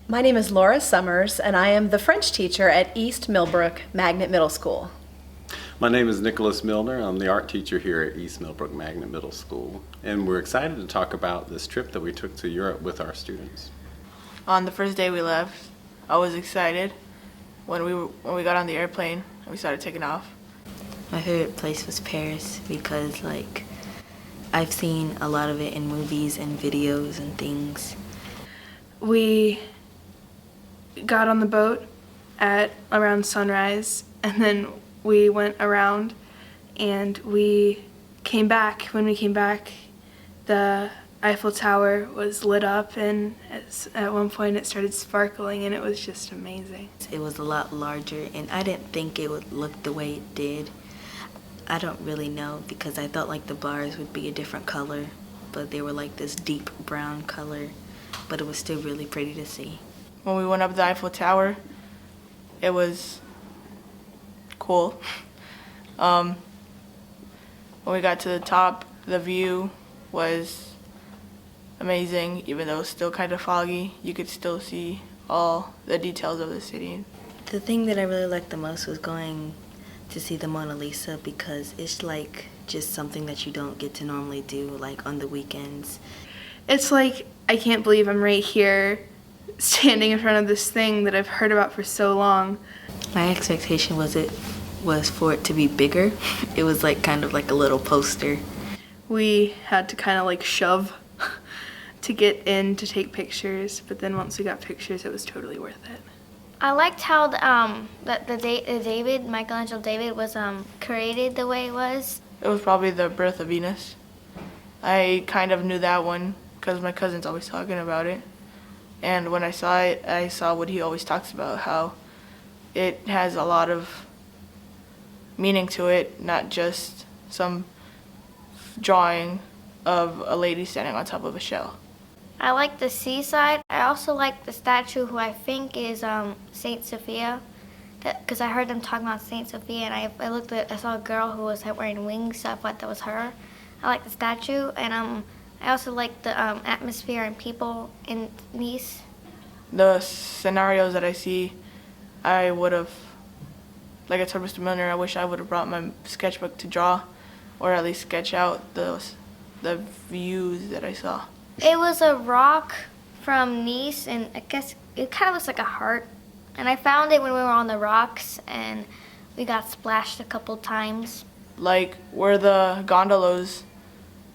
My name is Laura Summers, and I am the French teacher at East Millbrook Magnet Middle School. My name is Nicholas Millner. I'm the art teacher here at East Millbrook Magnet Middle School, and we're excited to talk about this trip that we took to Europe with our students. On the first day we left, I was excited when we got on the airplane and we started taking off. My favorite place was Paris because I've seen a lot of it in movies and videos and things. We got on the boat at around sunrise, and then we went around and we came back. When we came back, the Eiffel Tower was lit up, and at one point it started sparkling, and it was just amazing. It was a lot larger, and I didn't think it would look the way it did. I don't really know because I thought like the bars would be a different color, but they were like this deep brown color, but it was still really pretty to see. When we went up the Eiffel Tower, it was cool. When we got to the top, the view was amazing. Even though it was still kind of foggy, you could still see all the details of the city. The thing that I really liked the most was going to see the Mona Lisa because it's like just something that you don't get to normally do like on the weekends. It's like, I can't believe I'm right here standing in front of this thing that I've heard about for so long. My expectation was for it to be bigger. It was like kind of like a little poster. We had to kind of like shove to get in to take pictures, but then once we got pictures, it was totally worth it. I liked how the Michelangelo David was created the way it was. It was probably the birth of Venus. I kind of knew that one because my cousin's always talking about it. And when I saw it, I saw what he always talks about, how it has a lot of meaning to it, not just some drawing of a lady standing on top of a shell. I like the seaside. I also like the statue, who I think is Saint Sophia, because I heard them talking about Saint Sophia, and I saw a girl who was wearing wings, so I thought that was her. I like the statue, and I also like the atmosphere and people in Nice. The scenarios that I see, I would have, like I told Mr. Milner, I wish I would have brought my sketchbook to draw, or at least sketch out the views that I saw. It was a rock from Nice, and I guess it kind of looks like a heart. And I found it when we were on the rocks, and we got splashed a couple times. Like where the gondolas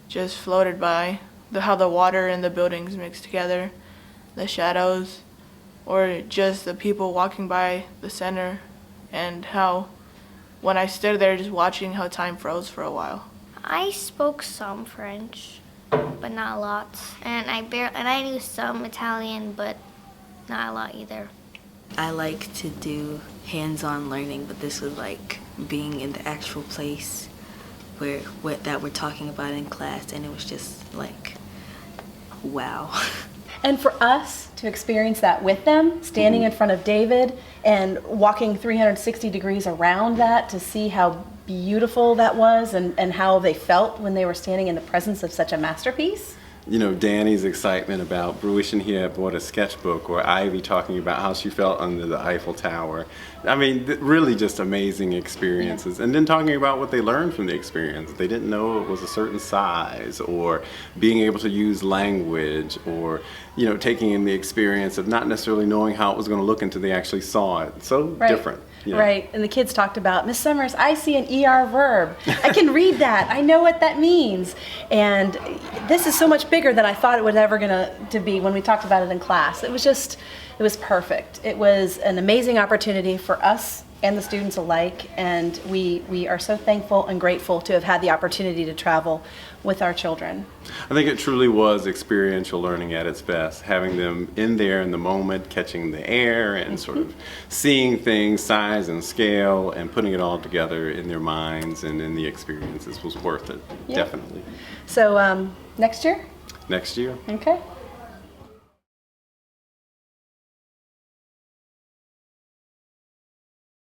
just floated by, how the water and the buildings mixed together, the shadows, or just the people walking by the center, and how when I stood there just watching how time froze for a while. I spoke some French, but not a lot. And I knew some Italian, but not a lot either. I like to do hands-on learning, but this was like being in the actual place that we're talking about in class, and it was just like, wow. And for us to experience that with them, standing in front of David and walking 360 degrees around that to see how beautiful that was and how they felt when they were standing in the presence of such a masterpiece. You know, Danny's excitement about wishing he had bought a sketchbook, or Ivy talking about how she felt under the Eiffel Tower. I mean, really just amazing experiences. And then talking about what they learned from the experience. They didn't know it was a certain size, or being able to use language, or, you know, taking in the experience of not necessarily knowing how it was going to look until they actually saw it. So different. Yeah. Right, and the kids talked about, Miss Summers, I see an ER verb. I can read that. I know what that means. And this is so much bigger than I thought it was ever going to be when we talked about it in class. It was perfect. It was an amazing opportunity for us and the students alike, and we are so thankful and grateful to have had the opportunity to travel with our children. I think it truly was experiential learning at its best, having them in there in the moment, catching the air and sort of seeing things, size and scale, and putting it all together in their minds and in the experiences was worth it, definitely. So next year? Next year. Okay.